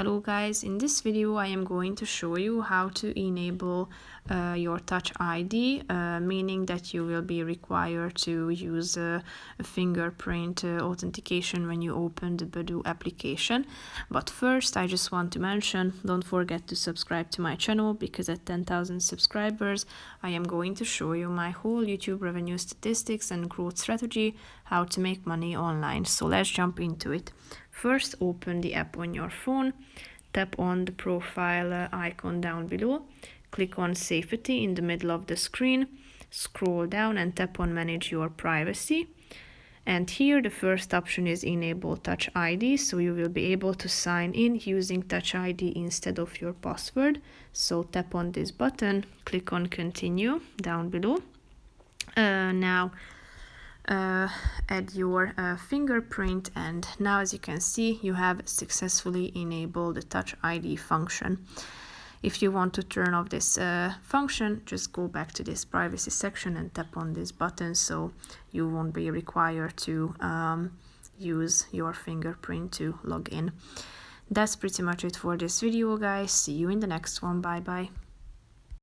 Hello guys, in this video I am going to show you how to enable your Touch ID, meaning that you will be required to use a fingerprint authentication when you open the Badoo application. But first I just want to mention, don't forget to subscribe to my channel, because at 10,000 subscribers I am going to show you my whole YouTube revenue statistics and growth strategy, how to make money online. So let's jump into it. First, open the app on your phone, tap on the profile icon down below, click on Safety in the middle of the screen, scroll down and tap on Manage Your Privacy. And here the first option is Enable Touch ID, so you will be able to sign in using Touch ID instead of your password. So tap on this button, click on Continue down below. Now add your fingerprint, and now as you can see you have successfully enabled the Touch ID function. If you want to turn off this function, just go back to this privacy section and tap on this button, so you won't be required to use your fingerprint to log in. That's pretty much it for this video, guys. See you in the next one. Bye bye.